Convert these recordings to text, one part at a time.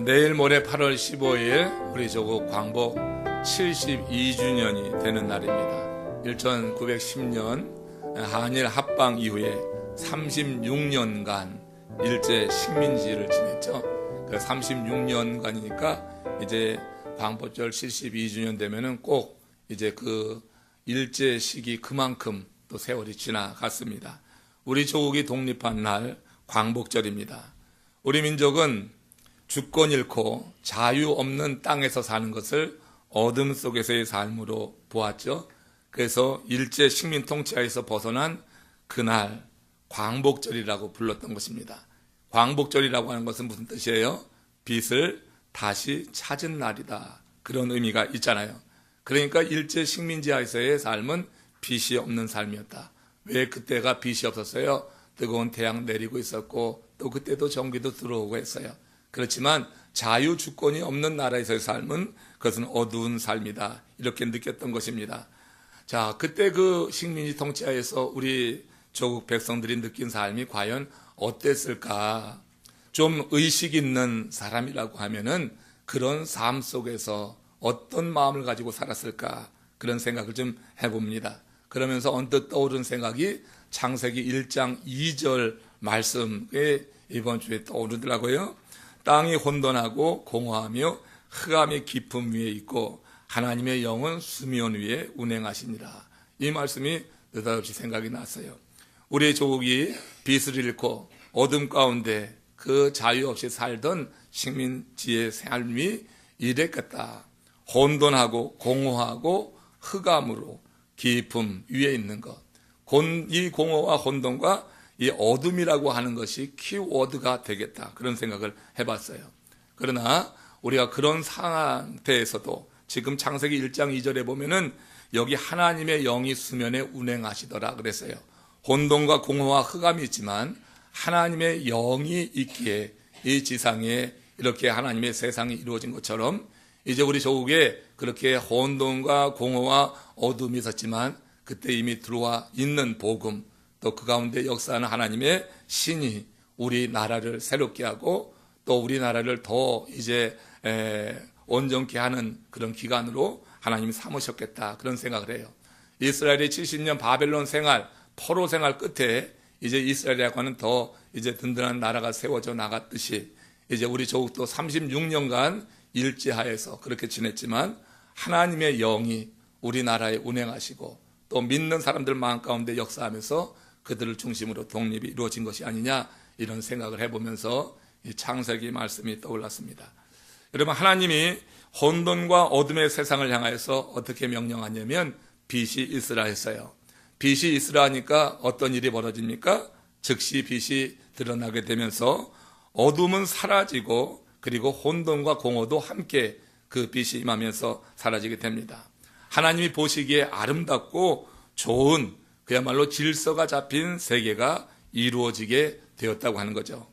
내일 모레 8월 15일 우리 조국 광복 72주년이 되는 날입니다. 1910년 한일 합방 이후에 36년간 일제 식민지를 지냈죠. 그 36년간이니까 이제 광복절 72주년 되면은 꼭 이제 그 일제 시기 그만큼 또 세월이 지나갔습니다. 우리 조국이 독립한 날 광복절입니다. 우리 민족은 주권 잃고 자유 없는 땅에서 사는 것을 어둠 속에서의 삶으로 보았죠. 그래서 일제 식민 통치하에서 벗어난 그날 광복절이라고 불렀던 것입니다. 광복절이라고 하는 것은 무슨 뜻이에요? 빛을 다시 찾은 날이다. 그런 의미가 있잖아요. 그러니까 일제 식민지하에서의 삶은 빛이 없는 삶이었다. 왜 그때가 빛이 없었어요? 뜨거운 태양 내리고 있었고 또 그때도 전기도 들어오고 했어요. 그렇지만 자유 주권이 없는 나라에서의 삶은 그것은 어두운 삶이다. 이렇게 느꼈던 것입니다. 자, 그때 그 식민지 통치하에서 우리 조국 백성들이 느낀 삶이 과연 어땠을까? 좀 의식 있는 사람이라고 하면은 그런 삶 속에서 어떤 마음을 가지고 살았을까? 그런 생각을 좀 해봅니다. 그러면서 언뜻 떠오른 생각이 창세기 1장 2절 말씀에 이번 주에 떠오르더라고요. 땅이 혼돈하고 공허하며 흑암의 깊음 위에 있고 하나님의 영은 수면 위에 운행하시니라. 이 말씀이 느닷없이 생각이 났어요. 우리 조국이 빛을 잃고 어둠 가운데 그 자유 없이 살던 식민지의 삶이 이랬겠다. 혼돈하고 공허하고 흑암으로 깊음 위에 있는 것. 이 공허와 혼돈과 이 어둠이라고 하는 것이 키워드가 되겠다. 그런 생각을 해봤어요. 그러나 우리가 그런 상태에서도 지금 창세기 1장 2절에 보면은 여기 하나님의 영이 수면에 운행하시더라 그랬어요. 혼돈과 공허와 흑암이 있지만 하나님의 영이 있기에 이 지상에 이렇게 하나님의 세상이 이루어진 것처럼 이제 우리 조국에 그렇게 혼돈과 공허와 어둠이 있었지만 그때 이미 들어와 있는 복음 또 그 가운데 역사하는 하나님의 신이 우리나라를 새롭게 하고 또 우리나라를 더 이제 온전케 하는 그런 기간으로 하나님이 삼으셨겠다 그런 생각을 해요. 이스라엘의 70년 바벨론 생활, 포로 생활 끝에 이제 이스라엘이라고 하는 더 이제 든든한 나라가 세워져 나갔듯이 이제 우리 조국도 36년간 일제하에서 그렇게 지냈지만 하나님의 영이 우리나라에 운행하시고 또 믿는 사람들 마음 가운데 역사하면서 그들을 중심으로 독립이 이루어진 것이 아니냐 이런 생각을 해보면서 이 창세기 말씀이 떠올랐습니다. 여러분 하나님이 혼돈과 어둠의 세상을 향하여서 어떻게 명령하냐면 빛이 있으라 했어요. 빛이 있으라 하니까 어떤 일이 벌어집니까? 즉시 빛이 드러나게 되면서 어둠은 사라지고 그리고 혼돈과 공허도 함께 그 빛이 임하면서 사라지게 됩니다. 하나님이 보시기에 아름답고 좋은 그야말로 질서가 잡힌 세계가 이루어지게 되었다고 하는 거죠.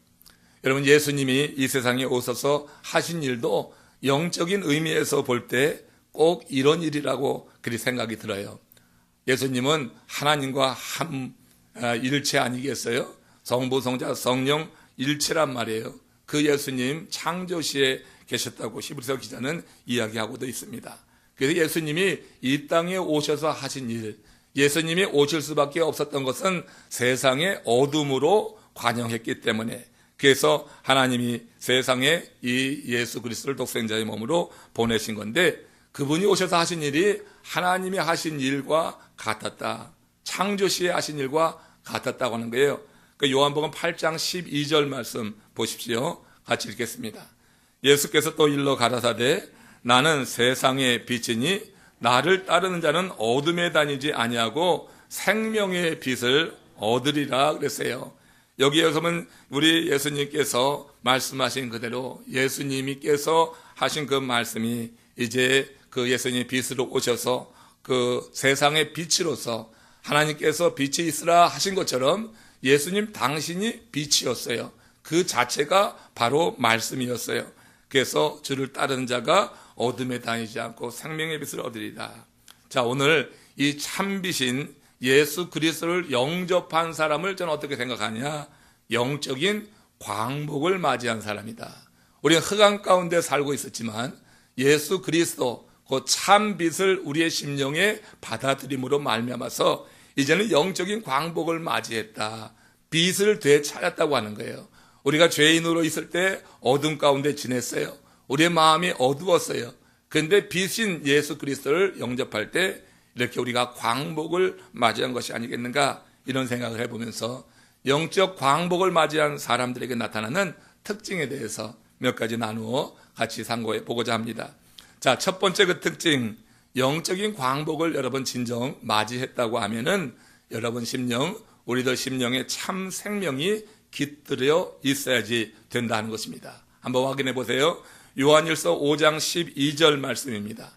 여러분 예수님이 이 세상에 오셔서 하신 일도 영적인 의미에서 볼 때 꼭 이런 일이라고 그리 생각이 들어요. 예수님은 하나님과 한 일체 아니겠어요? 성부, 성자, 성령 일체란 말이에요. 그 예수님 창조시에 계셨다고 히브리서 기자는 이야기하고도 있습니다. 그래서 예수님이 이 땅에 오셔서 하신 일, 예수님이 오실 수밖에 없었던 것은 세상의 어둠으로 관영했기 때문에 그래서 하나님이 세상에 이 예수 그리스도를 독생자의 몸으로 보내신 건데 그분이 오셔서 하신 일이 하나님이 하신 일과 같았다. 창조시에 하신 일과 같았다고 하는 거예요. 그 요한복음 8장 12절 말씀 보십시오. 같이 읽겠습니다. 예수께서 또 일러 가라사대 나는 세상의 빛이니 나를 따르는 자는 어둠에 다니지 아니하고 생명의 빛을 얻으리라 그랬어요. 여기에서 보면 우리 예수님께서 말씀하신 그대로 예수님께서 하신 그 말씀이 이제 그 예수님이 빛으로 오셔서 그 세상의 빛으로서 하나님께서 빛이 있으라 하신 것처럼 예수님 당신이 빛이었어요. 그 자체가 바로 말씀이었어요. 그래서 주를 따르는 자가 어둠에 다니지 않고 생명의 빛을 얻으리라. 자, 오늘 이 참빛인 예수 그리스도를 영접한 사람을 저는 어떻게 생각하냐? 영적인 광복을 맞이한 사람이다. 우리는 흑암 가운데 살고 있었지만 예수 그리스도 그 참 빛을 우리의 심령에 받아들임으로 말미암아서 이제는 영적인 광복을 맞이했다. 빛을 되찾았다고 하는 거예요. 우리가 죄인으로 있을 때 어둠 가운데 지냈어요. 우리의 마음이 어두웠어요. 그런데 빛인 예수 그리스도를 영접할 때 이렇게 우리가 광복을 맞이한 것이 아니겠는가, 이런 생각을 해보면서 영적 광복을 맞이한 사람들에게 나타나는 특징에 대해서 몇 가지 나누어 같이 상고해 보고자 합니다. 자, 첫 번째 그 특징, 영적인 광복을 여러분 진정 맞이했다고 하면은 여러분 심령, 우리들 심령에 참 생명이 깃들여 있어야지 된다는 것입니다. 한번 확인해 보세요. 요한일서 5장 12절 말씀입니다.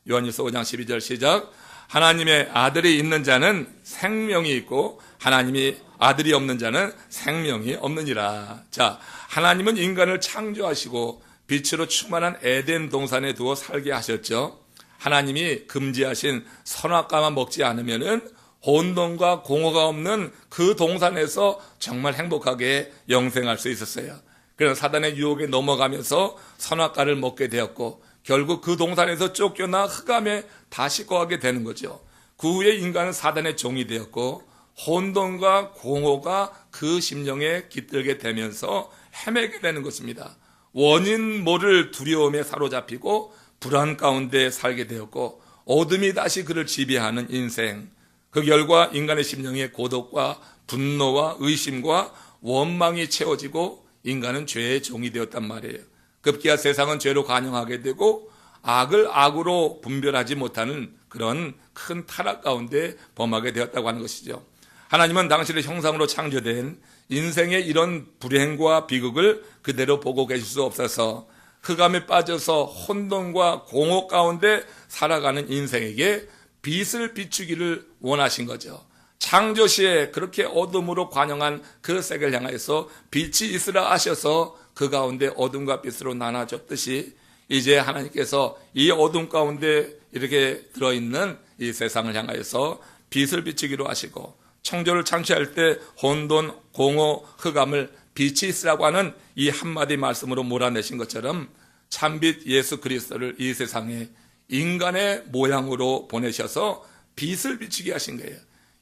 요한일서 5장 12절 시작. 하나님의 아들이 있는 자는 생명이 있고 하나님이 아들이 없는 자는 생명이 없느니라. 자, 하나님은 인간을 창조하시고 빛으로 충만한 에덴 동산에 두어 살게 하셨죠. 하나님이 금지하신 선악과만 먹지 않으면은 혼돈과 공허가 없는 그 동산에서 정말 행복하게 영생할 수 있었어요. 그래서 사단의 유혹에 넘어가면서 선악과를 먹게 되었고 결국 그 동산에서 쫓겨나 흑암에 다시 거하게 되는 거죠. 그 후에 인간은 사단의 종이 되었고 혼돈과 공허가 그 심령에 깃들게 되면서 헤매게 되는 것입니다. 원인 모를 두려움에 사로잡히고 불안 가운데 살게 되었고 어둠이 다시 그를 지배하는 인생, 그 결과 인간의 심령에 고독과 분노와 의심과 원망이 채워지고 인간은 죄의 종이 되었단 말이에요. 급기야 세상은 죄로 관영하게 되고 악을 악으로 분별하지 못하는 그런 큰 타락 가운데 범하게 되었다고 하는 것이죠. 하나님은 당신의 형상으로 창조된 인생의 이런 불행과 비극을 그대로 보고 계실 수 없어서 흑암에 빠져서 혼돈과 공허 가운데 살아가는 인생에게 빛을 비추기를 원하신 거죠. 창조 시에 그렇게 어둠으로 관영한 그 세계를 향해서 빛이 있으라 하셔서 그 가운데 어둠과 빛으로 나눠졌듯이 이제 하나님께서 이 어둠 가운데 이렇게 들어있는 이 세상을 향하여서 빛을 비추기로 하시고 창조를 창시할 때 혼돈, 공허, 흑암을 빛이 있으라고 하는 이 한마디 말씀으로 몰아내신 것처럼 참빛 예수 그리스도를 이 세상에 인간의 모양으로 보내셔서 빛을 비추게 하신 거예요.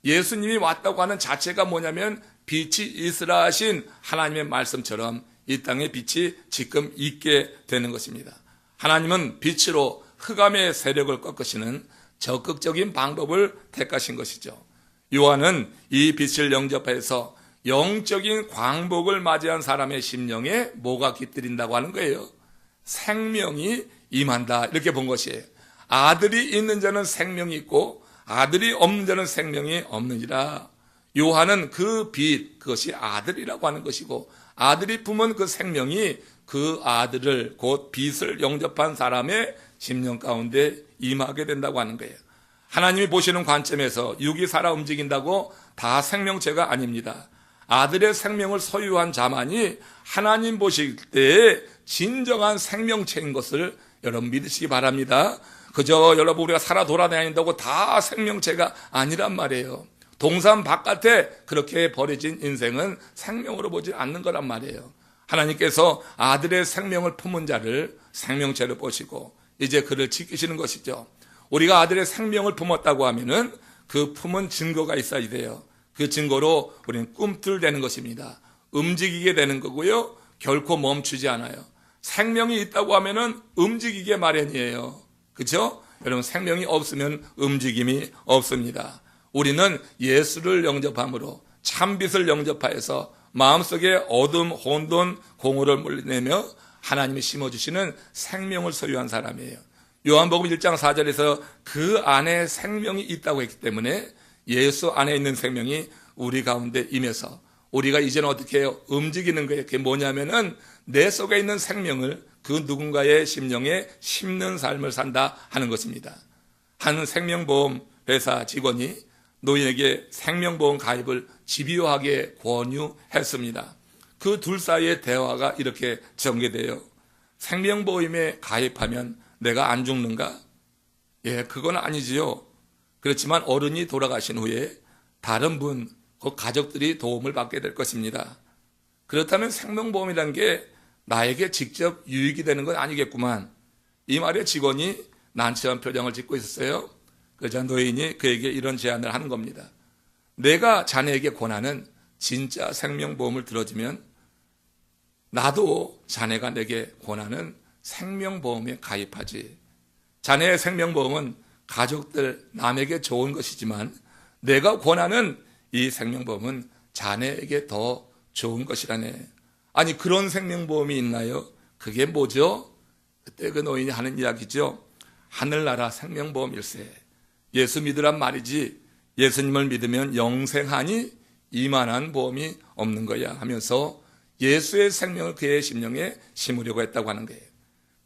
예수님이 왔다고 하는 자체가 뭐냐면 빛이 있으라 하신 하나님의 말씀처럼 이 땅에 빛이 지금 있게 되는 것입니다. 하나님은 빛으로 흑암의 세력을 꺾으시는 적극적인 방법을 택하신 것이죠. 요한은 이 빛을 영접해서 영적인 광복을 맞이한 사람의 심령에 뭐가 깃들인다고 하는 거예요? 생명이 임한다, 이렇게 본 것이에요. 아들이 있는 자는 생명이 있고 아들이 없는 자는 생명이 없느니라. 요한은 그 빛, 그것이 아들이라고 하는 것이고 아들이 품은 그 생명이 그 아들을 곧 빛을 영접한 사람의 심령 가운데 임하게 된다고 하는 거예요. 하나님이 보시는 관점에서 육이 살아 움직인다고 다 생명체가 아닙니다. 아들의 생명을 소유한 자만이 하나님 보실 때에 진정한 생명체인 것을 여러분 믿으시기 바랍니다. 그저 여러분 우리가 살아 돌아다닌다고 다 생명체가 아니란 말이에요. 동산 바깥에 그렇게 버려진 인생은 생명으로 보지 않는 거란 말이에요. 하나님께서 아들의 생명을 품은 자를 생명체로 보시고 이제 그를 지키시는 것이죠. 우리가 아들의 생명을 품었다고 하면은 그 품은 증거가 있어야 돼요. 그 증거로 우리는 꿈틀대는 것입니다. 움직이게 되는 거고요. 결코 멈추지 않아요. 생명이 있다고 하면은 움직이게 마련이에요. 그렇죠? 여러분 생명이 없으면 움직임이 없습니다. 우리는 예수를 영접함으로 참빛을 영접하여서 마음속에 어둠, 혼돈, 공허를 물리내며 하나님이 심어주시는 생명을 소유한 사람이에요. 요한복음 1장 4절에서 그 안에 생명이 있다고 했기 때문에 예수 안에 있는 생명이 우리 가운데 임해서 우리가 이제는 어떻게 해요? 움직이는 거예요. 그게 뭐냐면은 내 속에 있는 생명을 그 누군가의 심령에 심는 삶을 산다 하는 것입니다. 한 생명보험 회사 직원이 노인에게 생명보험 가입을 집요하게 권유했습니다. 그 둘 사이의 대화가 이렇게 전개돼요. 생명보험에 가입하면 내가 안 죽는가? 예, 그건 아니지요. 그렇지만 어른이 돌아가신 후에 다른 분, 그 가족들이 도움을 받게 될 것입니다. 그렇다면 생명보험이라는 게 나에게 직접 유익이 되는 건 아니겠구만. 이 말에 직원이 난처한 표정을 짓고 있었어요. 그러자 노인이 그에게 이런 제안을 하는 겁니다. 내가 자네에게 권하는 진짜 생명보험을 들어주면 나도 자네가 내게 권하는 생명보험에 가입하지. 자네의 생명보험은 가족들, 남에게 좋은 것이지만 내가 권하는 이 생명보험은 자네에게 더 좋은 것이라네. 아니, 그런 생명보험이 있나요? 그게 뭐죠? 그때 그 노인이 하는 이야기죠. 하늘나라 생명보험일세. 예수 믿으란 말이지 예수님을 믿으면 영생하니 이만한 보험이 없는 거야 하면서 예수의 생명을 그의 심령에 심으려고 했다고 하는 거예요.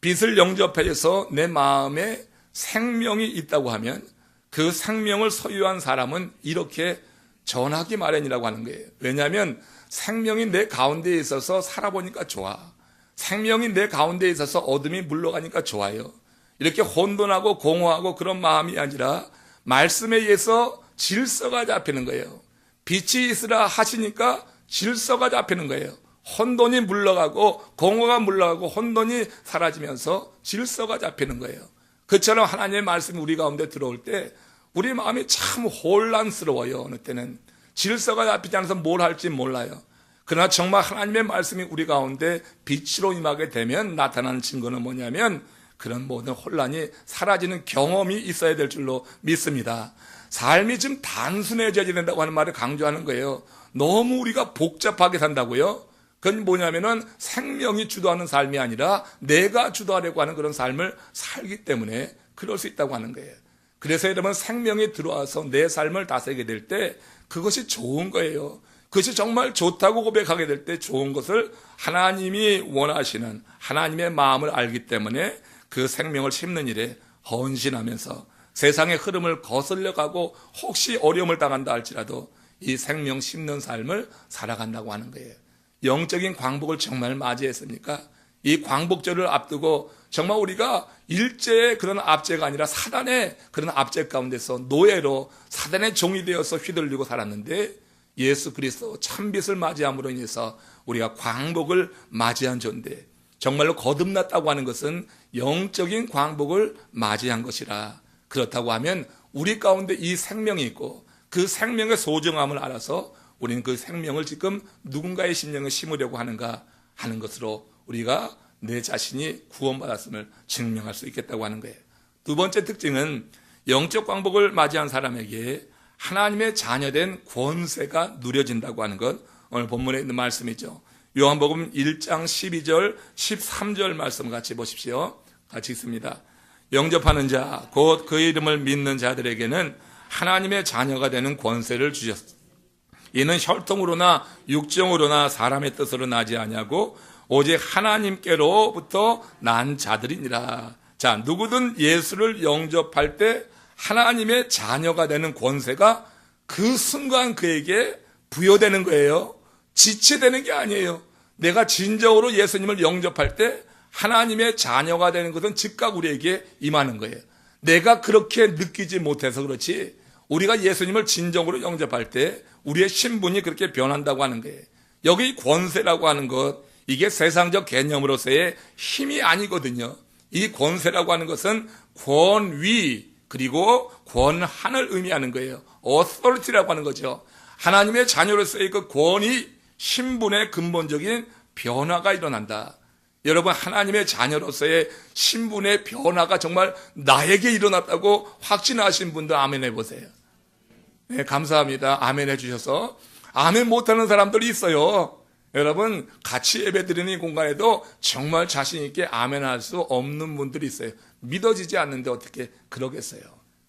빛을 영접해서 내 마음에 생명이 있다고 하면 그 생명을 소유한 사람은 이렇게 전하기 마련이라고 하는 거예요. 왜냐하면 생명이 내 가운데에 있어서 살아보니까 좋아. 생명이 내 가운데에 있어서 어둠이 물러가니까 좋아요. 이렇게 혼돈하고 공허하고 그런 마음이 아니라 말씀에 의해서 질서가 잡히는 거예요. 빛이 있으라 하시니까 질서가 잡히는 거예요. 혼돈이 물러가고 공허가 물러가고 혼돈이 사라지면서 질서가 잡히는 거예요. 그처럼 하나님의 말씀이 우리 가운데 들어올 때 우리 마음이 참 혼란스러워요. 어느 때는 질서가 잡히지 않아서 뭘 할지 몰라요. 그러나 정말 하나님의 말씀이 우리 가운데 빛으로 임하게 되면 나타나는 증거는 뭐냐면 그런 모든 혼란이 사라지는 경험이 있어야 될 줄로 믿습니다. 삶이 좀 단순해져야 된다고 하는 말을 강조하는 거예요. 너무 우리가 복잡하게 산다고요? 그건 뭐냐면은 생명이 주도하는 삶이 아니라 내가 주도하려고 하는 그런 삶을 살기 때문에 그럴 수 있다고 하는 거예요. 그래서 여러분 생명이 들어와서 내 삶을 다스리게 될 때 그것이 좋은 거예요. 그것이 정말 좋다고 고백하게 될 때 좋은 것을 하나님이 원하시는 하나님의 마음을 알기 때문에 그 생명을 심는 일에 헌신하면서 세상의 흐름을 거슬려 가고 혹시 어려움을 당한다 할지라도 이 생명 심는 삶을 살아간다고 하는 거예요. 영적인 광복을 정말 맞이했습니까? 이 광복절을 앞두고 정말 우리가 일제의 그런 압제가 아니라 사단의 그런 압제 가운데서 노예로 사단의 종이 되어서 휘둘리고 살았는데 예수 그리스도 참빛을 맞이함으로 인해서 우리가 광복을 맞이한 존재, 정말로 거듭났다고 하는 것은 영적인 광복을 맞이한 것이라. 그렇다고 하면 우리 가운데 이 생명이 있고 그 생명의 소중함을 알아서 우리는 그 생명을 지금 누군가의 심령에 심으려고 하는가 하는 것으로 우리가 내 자신이 구원받았음을 증명할 수 있겠다고 하는 거예요. 두 번째 특징은 영적 광복을 맞이한 사람에게 하나님의 자녀된 권세가 누려진다고 하는 것, 오늘 본문에 있는 말씀이죠. 요한복음 1장 12절 13절 말씀 같이 보십시오. 같이 읽습니다. 영접하는 자 곧 그의 이름을 믿는 자들에게는 하나님의 자녀가 되는 권세를 주셨습니다. 이는 혈통으로나 육정으로나 사람의 뜻으로 나지 아니하고 오직 하나님께로부터 난 자들이니라. 자, 누구든 예수를 영접할 때 하나님의 자녀가 되는 권세가 그 순간 그에게 부여되는 거예요. 지체되는 게 아니에요. 내가 진정으로 예수님을 영접할 때 하나님의 자녀가 되는 것은 즉각 우리에게 임하는 거예요. 내가 그렇게 느끼지 못해서 그렇지 우리가 예수님을 진정으로 영접할 때 우리의 신분이 그렇게 변한다고 하는 거예요. 여기 권세라고 하는 것, 이게 세상적 개념으로서의 힘이 아니거든요. 이 권세라고 하는 것은 권위 그리고 권한을 의미하는 거예요. authority라고 하는 거죠. 하나님의 자녀로서의 그 권위, 신분의 근본적인 변화가 일어난다. 여러분, 하나님의 자녀로서의 신분의 변화가 정말 나에게 일어났다고 확신하신 분들 아멘 해보세요. 네, 감사합니다. 아멘 해주셔서. 아멘 못하는 사람들이 있어요. 여러분, 같이 예배드리는 공간에도 정말 자신 있게 아멘 할 수 없는 분들이 있어요. 믿어지지 않는데 어떻게 그러겠어요.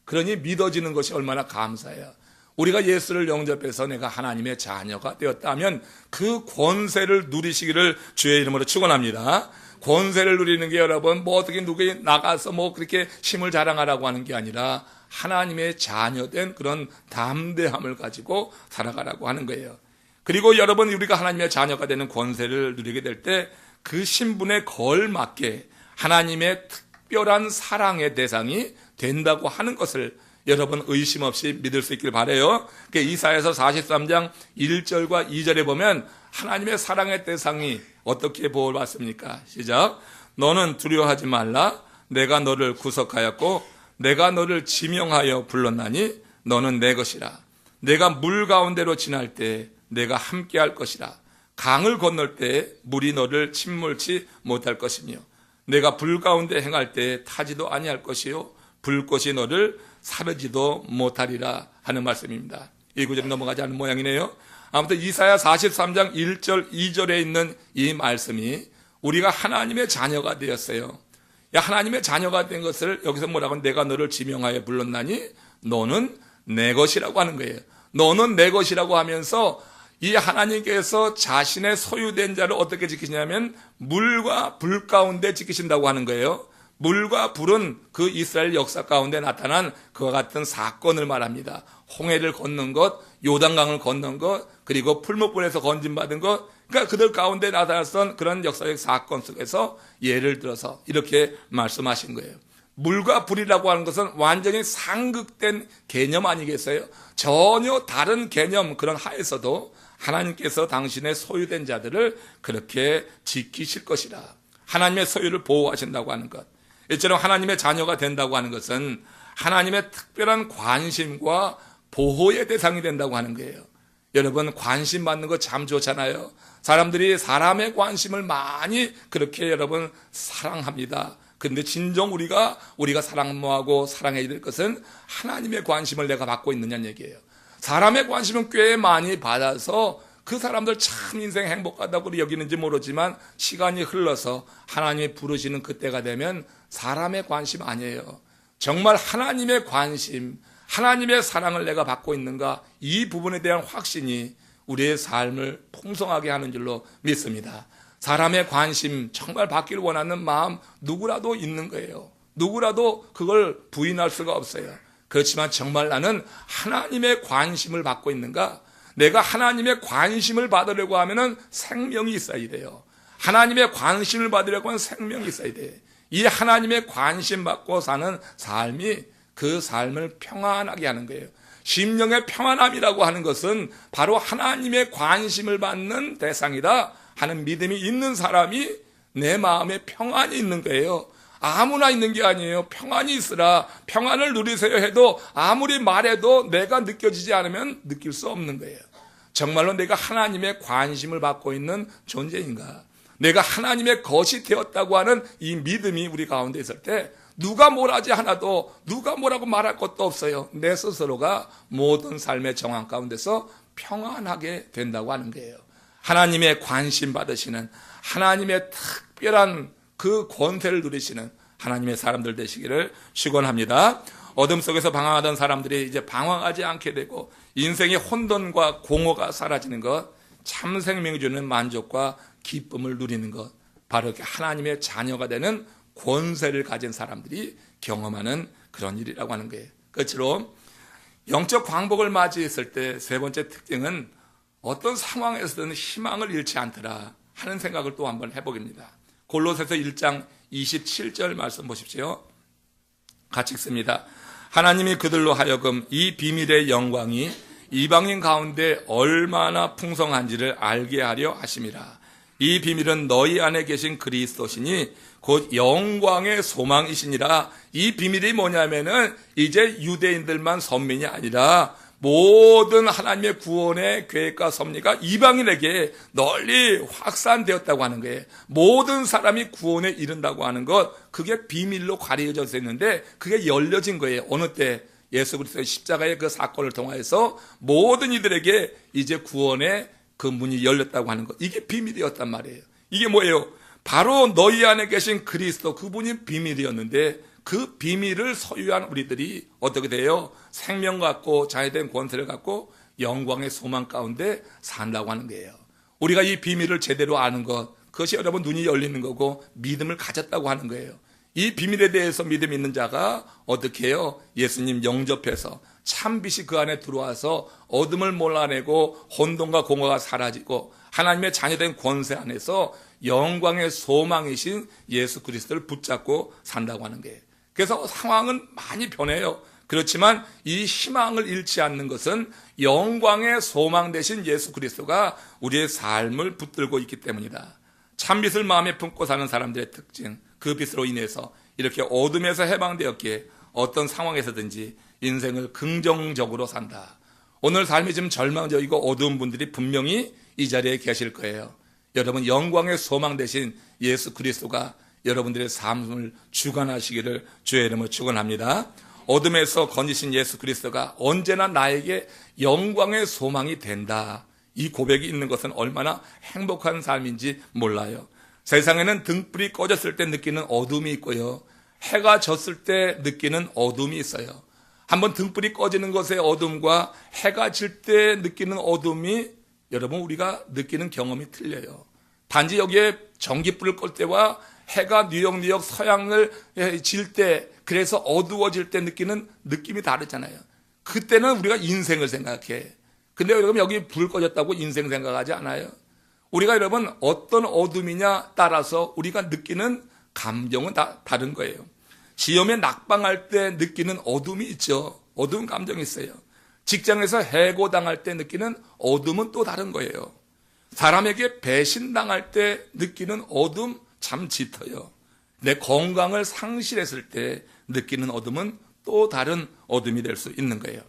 그러니 믿어지는 것이 얼마나 감사해요. 우리가 예수를 영접해서 내가 하나님의 자녀가 되었다면 그 권세를 누리시기를 주의 이름으로 축원합니다. 권세를 누리는 게 여러분 뭐 어떻게 누구에 나가서 뭐 그렇게 힘을 자랑하라고 하는 게 아니라 하나님의 자녀된 그런 담대함을 가지고 살아가라고 하는 거예요. 그리고 여러분 우리가 하나님의 자녀가 되는 권세를 누리게 될 때 그 신분에 걸맞게 하나님의 특별한 사랑의 대상이 된다고 하는 것을 여러분 의심 없이 믿을 수 있길 바라요. 이사야서 43장 1절과 2절에 보면 하나님의 사랑의 대상이 어떻게 보호를 받습니까? 시작. 너는 두려워하지 말라. 내가 너를 구속하였고 내가 너를 지명하여 불렀나니 너는 내 것이라. 내가 물 가운데로 지날 때 내가 함께할 것이라. 강을 건널 때 물이 너를 침몰치 못할 것이며 내가 불 가운데 행할 때 타지도 아니할 것이요 불꽃이 너를 사르지도 못하리라 하는 말씀입니다. 이 구절이 넘어가지 않는 모양이네요. 아무튼 이사야 43장 1절 2절에 있는 이 말씀이 우리가 하나님의 자녀가 되었어요. 하나님의 자녀가 된 것을 여기서 뭐라고 내가 너를 지명하여 불렀나니 너는 내 것이라고 하는 거예요. 너는 내 것이라고 하면서 이 하나님께서 자신의 소유된 자를 어떻게 지키시냐면 물과 불 가운데 지키신다고 하는 거예요. 물과 불은 그 이스라엘 역사 가운데 나타난 그와 같은 사건을 말합니다. 홍해를 건넌 것, 요단강을 건넌 것, 그리고 풀무불에서 건진받은 것, 그러니까 그들 가운데 나타났던 그런 역사적 사건 속에서 예를 들어서 이렇게 말씀하신 거예요. 물과 불이라고 하는 것은 완전히 상극된 개념 아니겠어요? 전혀 다른 개념 그런 하에서도 하나님께서 당신의 소유된 자들을 그렇게 지키실 것이라. 하나님의 소유를 보호하신다고 하는 것. 이처럼 하나님의 자녀가 된다고 하는 것은 하나님의 특별한 관심과 보호의 대상이 된다고 하는 거예요. 여러분 관심 받는 거 참 좋잖아요. 사람들이 사람의 관심을 많이 그렇게 여러분 사랑합니다. 그런데 진정 우리가 사랑하고 사랑해야 될 것은 하나님의 관심을 내가 받고 있느냐는 얘기예요. 사람의 관심은 꽤 많이 받아서 그 사람들 참 인생 행복하다고 여기는지 모르지만 시간이 흘러서 하나님이 부르시는 그때가 되면 사람의 관심 아니에요. 정말 하나님의 관심, 하나님의 사랑을 내가 받고 있는가, 이 부분에 대한 확신이 우리의 삶을 풍성하게 하는 줄로 믿습니다. 사람의 관심 정말 받기를 원하는 마음 누구라도 있는 거예요. 누구라도 그걸 부인할 수가 없어요. 그렇지만 정말 나는 하나님의 관심을 받고 있는가? 내가 하나님의 관심을 받으려고 하면은 생명이 있어야 돼요. 하나님의 관심을 받으려고 하면 생명이 있어야 돼. 이 하나님의 관심 받고 사는 삶이 그 삶을 평안하게 하는 거예요. 심령의 평안함이라고 하는 것은 바로 하나님의 관심을 받는 대상이다 하는 믿음이 있는 사람이 내 마음에 평안이 있는 거예요. 아무나 있는 게 아니에요. 평안이 있으라, 평안을 누리세요 해도 아무리 말해도 내가 느껴지지 않으면 느낄 수 없는 거예요. 정말로 내가 하나님의 관심을 받고 있는 존재인가? 내가 하나님의 것이 되었다고 하는 이 믿음이 우리 가운데 있을 때 누가 뭐라지 하나도, 누가 뭐라고 말할 것도 없어요. 내 스스로가 모든 삶의 정황 가운데서 평안하게 된다고 하는 거예요. 하나님의 관심 받으시는, 하나님의 특별한 그 권세를 누리시는 하나님의 사람들 되시기를 축원합니다. 어둠 속에서 방황하던 사람들이 이제 방황하지 않게 되고 인생의 혼돈과 공허가 사라지는 것, 참 생명이 주는 만족과 기쁨을 누리는 것, 바로 이렇게 하나님의 자녀가 되는 권세를 가진 사람들이 경험하는 그런 일이라고 하는 거예요. 끝으로 영적 광복을 맞이했을 때 세 번째 특징은 어떤 상황에서든 희망을 잃지 않더라 하는 생각을 또 한번 해보겠습니다. 골로새서 1장 27절 말씀 보십시오. 같이 읽습니다. 하나님이 그들로 하여금 이 비밀의 영광이 이방인 가운데 얼마나 풍성한지를 알게 하려 하심이라. 이 비밀은 너희 안에 계신 그리스도시니 곧 영광의 소망이시니라. 이 비밀이 뭐냐면은 이제 유대인들만 선민이 아니라 모든 하나님의 구원의 계획과 섭리가 이방인에게 널리 확산되었다고 하는 거예요. 모든 사람이 구원에 이른다고 하는 것, 그게 비밀로 가려져 있었는데 그게 열려진 거예요. 어느 때? 예수 그리스도의 십자가의 그 사건을 통해서 모든 이들에게 이제 구원의 그 문이 열렸다고 하는 것, 이게 비밀이었단 말이에요. 이게 뭐예요? 바로 너희 안에 계신 그리스도, 그분이 비밀이었는데 그 비밀을 소유한 우리들이 어떻게 돼요? 생명 갖고 자유된 권세를 갖고 영광의 소망 가운데 산다고 하는 거예요. 우리가 이 비밀을 제대로 아는 것, 그것이 여러분 눈이 열리는 거고 믿음을 가졌다고 하는 거예요. 이 비밀에 대해서 믿음 있는 자가 어떻게 해요? 예수님 영접해서 참빛이 그 안에 들어와서 어둠을 몰아내고 혼돈과 공허가 사라지고 하나님의 자녀된 권세 안에서 영광의 소망이신 예수 그리스도를 붙잡고 산다고 하는 거예요. 그래서 상황은 많이 변해요. 그렇지만 이 희망을 잃지 않는 것은 영광의 소망 되신 예수 그리스도가 우리의 삶을 붙들고 있기 때문이다. 참빛을 마음에 품고 사는 사람들의 특징, 그 빛으로 인해서 이렇게 어둠에서 해방되었기에 어떤 상황에서든지 인생을 긍정적으로 산다. 오늘 삶이 좀 절망적이고 어두운 분들이 분명히 이 자리에 계실 거예요. 여러분, 영광의 소망 되신 예수 그리스도가 여러분들의 삶을 주관하시기를 주의 이름으로 축원합니다. 어둠에서 건지신 예수 그리스도가 언제나 나에게 영광의 소망이 된다. 이 고백이 있는 것은 얼마나 행복한 삶인지 몰라요. 세상에는 등불이 꺼졌을 때 느끼는 어둠이 있고요, 해가 졌을 때 느끼는 어둠이 있어요. 한번 등불이 꺼지는 것의 어둠과 해가 질 때 느끼는 어둠이 여러분 우리가 느끼는 경험이 틀려요. 단지 여기에 전기불을 끌 때와 해가 뉴욕 서양을 질 때, 그래서 어두워질 때 느끼는 느낌이 다르잖아요. 그때는 우리가 인생을 생각해. 근데 여러분 여기 불 꺼졌다고 인생 생각하지 않아요. 우리가 여러분 어떤 어둠이냐 따라서 우리가 느끼는 감정은 다 다른 거예요. 시험에 낙방할 때 느끼는 어둠이 있죠. 어두운 감정이 있어요. 직장에서 해고당할 때 느끼는 어둠은 또 다른 거예요. 사람에게 배신당할 때 느끼는 어둠 참 짙어요. 내 건강을 상실했을 때 느끼는 어둠은 또 다른 어둠이 될 수 있는 거예요.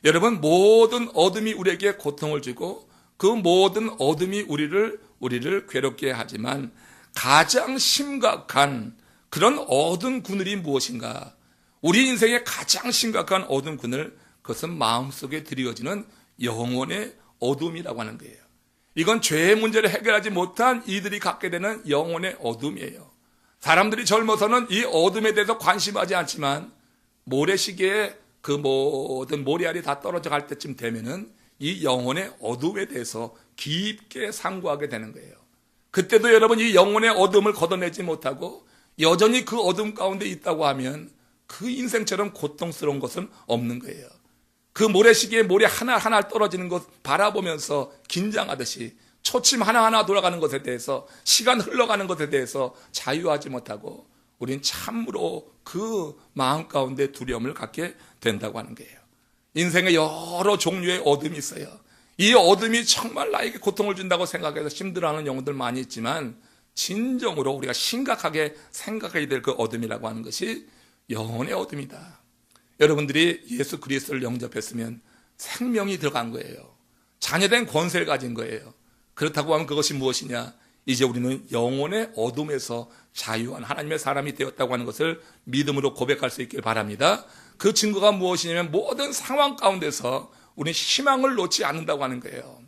여러분, 모든 어둠이 우리에게 고통을 주고 그 모든 어둠이 우리를 괴롭게 하지만 가장 심각한 그런 어두운 그늘이 무엇인가? 우리 인생의 가장 심각한 어두운 그늘, 그것은 마음속에 드리워지는 영혼의 어둠이라고 하는 거예요. 이건 죄의 문제를 해결하지 못한 이들이 갖게 되는 영혼의 어둠이에요. 사람들이 젊어서는 이 어둠에 대해서 관심하지 않지만 모래시계에 그 모든 모래알이 다 떨어져 갈 때쯤 되면은 이 영혼의 어둠에 대해서 깊게 상고하게 되는 거예요. 그때도 여러분 이 영혼의 어둠을 걷어내지 못하고 여전히 그 어둠 가운데 있다고 하면 그 인생처럼 고통스러운 것은 없는 거예요. 그 모래시계에 모래 하나하나 떨어지는 것 바라보면서 긴장하듯이 초침 하나하나 돌아가는 것에 대해서, 시간 흘러가는 것에 대해서 자유하지 못하고 우린 참으로 그 마음 가운데 두려움을 갖게 된다고 하는 거예요. 인생에 여러 종류의 어둠이 있어요. 이 어둠이 정말 나에게 고통을 준다고 생각해서 힘들어하는 영혼들 많이 있지만 진정으로 우리가 심각하게 생각해야 될 그 어둠이라고 하는 것이 영혼의 어둠이다. 여러분들이 예수 그리스도를 영접했으면 생명이 들어간 거예요. 자녀된 권세를 가진 거예요. 그렇다고 하면 그것이 무엇이냐? 이제 우리는 영혼의 어둠에서 자유한 하나님의 사람이 되었다고 하는 것을 믿음으로 고백할 수 있길 바랍니다. 그 증거가 무엇이냐면 모든 상황 가운데서 우리는 희망을 놓지 않는다고 하는 거예요.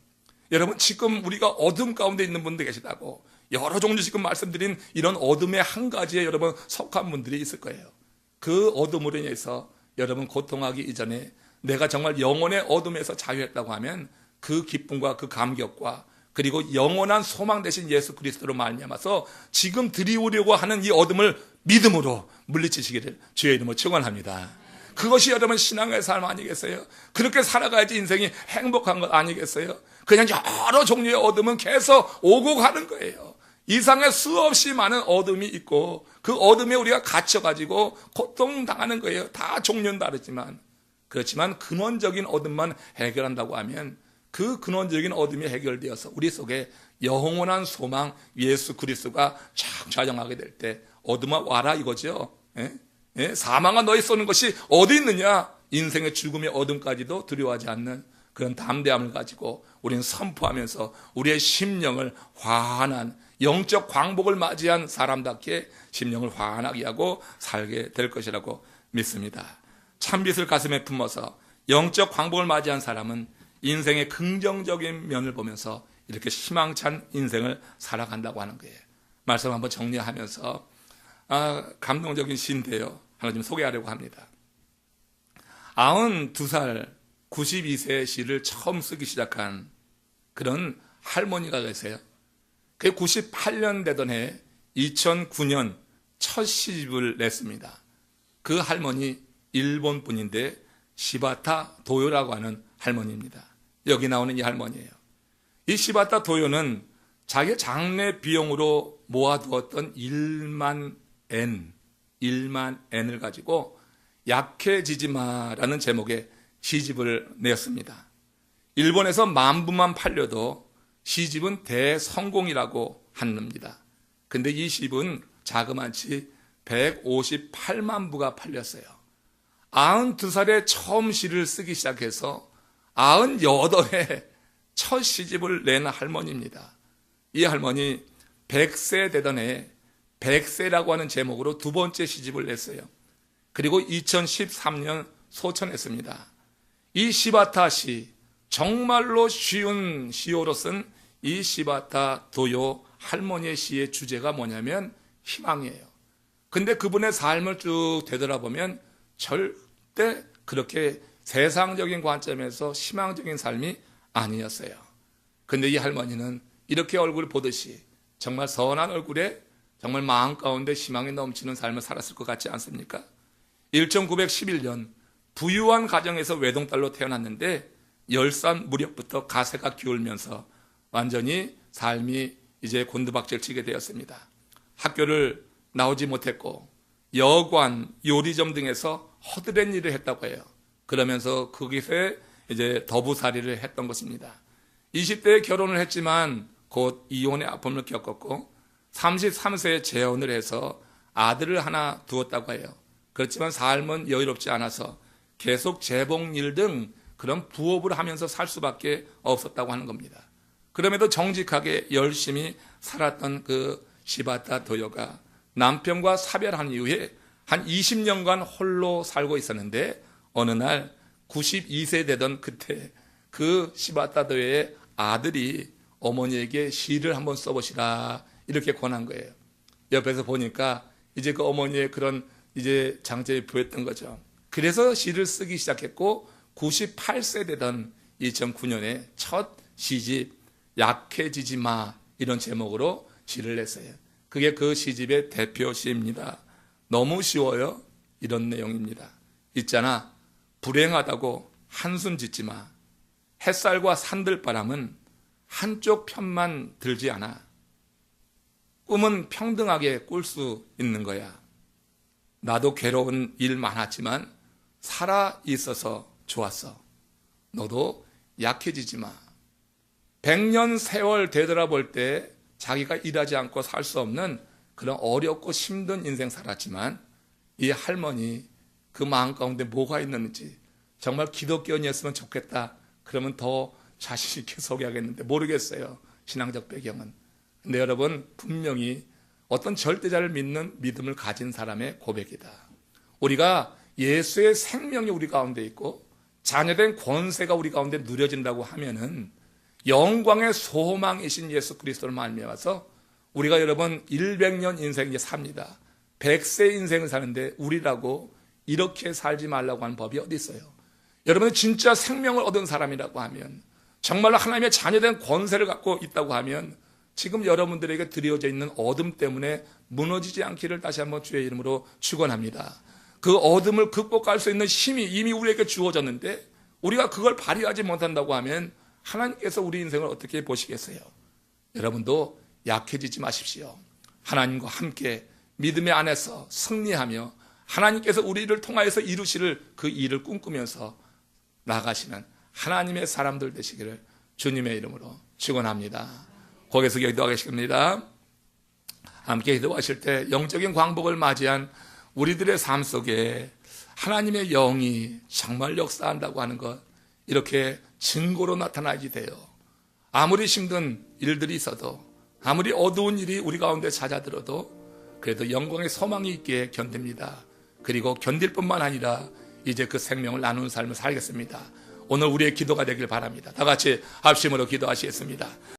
여러분, 지금 우리가 어둠 가운데 있는 분들 계시다고, 여러 종류 지금 말씀드린 이런 어둠의 한 가지에 여러분 속한 분들이 있을 거예요. 그 어둠으로 인해서 여러분 고통하기 이전에 내가 정말 영혼의 어둠에서 자유했다고 하면 그 기쁨과 그 감격과 그리고 영원한 소망 되신 예수 그리스도로 말미암아서 지금 드리우려고 하는 이 어둠을 믿음으로 물리치시기를 주의 이름으로 축원합니다. 그것이 여러분 신앙의 삶 아니겠어요? 그렇게 살아가야지 인생이 행복한 것 아니겠어요? 그냥 여러 종류의 어둠은 계속 오고 가는 거예요. 이상의 수없이 많은 어둠이 있고 그 어둠에 우리가 갇혀가지고 고통당하는 거예요. 다 종류는 다르지만. 그렇지만 근원적인 어둠만 해결한다고 하면 그 근원적인 어둠이 해결되어서 우리 속에 영원한 소망 예수 그리스도가 쫙 좌정하게 될 때 어둠아 와라 이거죠. 사망아 너희 쏘는 것이 어디 있느냐? 인생의 죽음의 어둠까지도 두려워하지 않는 그런 담대함을 가지고 우리는 선포하면서 우리의 심령을 환한 영적 광복을 맞이한 사람답게 심령을 환하게 하고 살게 될 것이라고 믿습니다. 참빛을 가슴에 품어서 영적 광복을 맞이한 사람은 인생의 긍정적인 면을 보면서 이렇게 희망찬 인생을 살아간다고 하는 거예요. 말씀 한번 정리하면서 감동적인 시인데요. 하나 좀 소개하려고 합니다. 92살 92세의 시를 처음 쓰기 시작한 그런 할머니가 계세요. 그게 98년 되던 해 2009년 첫 시집을 냈습니다. 그 할머니 일본 분인데 시바타 도요라고 하는 할머니입니다. 여기 나오는 이 할머니예요. 이 시바타 도요는 자기 장례 비용으로 모아두었던 1만 엔을 가지고 약해지지 마라는 제목의 시집을 내었습니다. 일본에서 10,000부만 팔려도 시집은 대성공이라고 합니다. 근데 이 시집은 자그마치 158만 부가 팔렸어요. 92살에 처음 시를 쓰기 시작해서 98에 첫 시집을 낸 할머니입니다. 이 할머니 100세 되던 해 100세라고 하는 제목으로 두 번째 시집을 냈어요. 그리고 2013년 소천했습니다. 이 시바타 시, 정말로 쉬운 시어로 쓴 이 시바타 도요 할머니의 시의 주제가 뭐냐면 희망이에요. 근데 그분의 삶을 쭉 되돌아보면 절대 그렇게 세상적인 관점에서 희망적인 삶이 아니었어요. 근데 이 할머니는 이렇게 얼굴 보듯이 정말 선한 얼굴에 정말 마음 가운데 희망이 넘치는 삶을 살았을 것 같지 않습니까? 1911년 부유한 가정에서 외동딸로 태어났는데 10살 무렵부터 가세가 기울면서 완전히 삶이 이제 곤두박질 치게 되었습니다. 학교를 나오지 못했고 여관, 요리점 등에서 허드렛 일을 했다고 해요. 그러면서 거기서 이제 더부살이를 했던 것입니다. 20대에 결혼을 했지만 곧 이혼의 아픔을 겪었고 33세에 재혼을 해서 아들을 하나 두었다고 해요. 그렇지만 삶은 여유롭지 않아서 계속 재봉일 등 그런 부업을 하면서 살 수밖에 없었다고 하는 겁니다. 그럼에도 정직하게 열심히 살았던 그 시바타 도요가 남편과 사별한 이후에 한 20년간 홀로 살고 있었는데 어느 날 92세 되던 그때 그 시바타 도요의 아들이 어머니에게 시를 한번 써보시라 이렇게 권한 거예요. 옆에서 보니까 이제 그 어머니의 그런 이제 장점이 보였던 거죠. 그래서 시를 쓰기 시작했고 98세 되던 2009년에 첫 시집 약해지지 마 이런 제목으로 시를 냈어요. 그게 그 시집의 대표 시입니다. 너무 쉬워요. 이런 내용입니다. 있잖아. 불행하다고 한숨 짓지 마. 햇살과 산들바람은 한쪽 편만 들지 않아. 꿈은 평등하게 꿀 수 있는 거야. 나도 괴로운 일 많았지만 살아 있어서 좋았어. 너도 약해지지 마. 100년 세월 되돌아볼 때 자기가 일하지 않고 살 수 없는 그런 어렵고 힘든 인생 살았지만 이 할머니 그 마음 가운데 뭐가 있는지 정말 기독교인이었으면 좋겠다. 그러면 더 자신 있게 소개하겠는데 모르겠어요. 신앙적 배경은. 근데 여러분 분명히 어떤 절대자를 믿는 믿음을 가진 사람의 고백이다. 우리가 예수의 생명이 우리 가운데 있고 자녀된 권세가 우리 가운데 누려진다고 하면은 영광의 소망이신 예수 그리스도를 말미암아서 우리가 여러분 100년 인생 이제 삽니다. 100세 인생을 사는데 우리라고 이렇게 살지 말라고 하는 법이 어디 있어요? 여러분이 진짜 생명을 얻은 사람이라고 하면 정말로 하나님의 자녀된 권세를 갖고 있다고 하면 지금 여러분들에게 드려져 있는 어둠 때문에 무너지지 않기를 다시 한번 주의 이름으로 축원합니다. 그 어둠을 극복할 수 있는 힘이 이미 우리에게 주어졌는데 우리가 그걸 발휘하지 못한다고 하면 하나님께서 우리 인생을 어떻게 보시겠어요? 여러분도 약해지지 마십시오. 하나님과 함께 믿음의 안에서 승리하며 하나님께서 우리를 통하여서 이루실 그 일을 꿈꾸면서 나가시는 하나님의 사람들 되시기를 주님의 이름으로 축원합니다. 거기서 기도하겠습니다. 함께 기도하실 때 영적인 광복을 맞이한 우리들의 삶 속에 하나님의 영이 정말 역사한다고 하는 것 이렇게 증거로 나타나게 돼요. 아무리 힘든 일들이 있어도 아무리 어두운 일이 우리 가운데 찾아들어도 그래도 영광의 소망이 있기에 견딥니다. 그리고 견딜 뿐만 아니라 이제 그 생명을 나누는 삶을 살겠습니다. 오늘 우리의 기도가 되길 바랍니다. 다 같이 합심으로 기도하시겠습니다.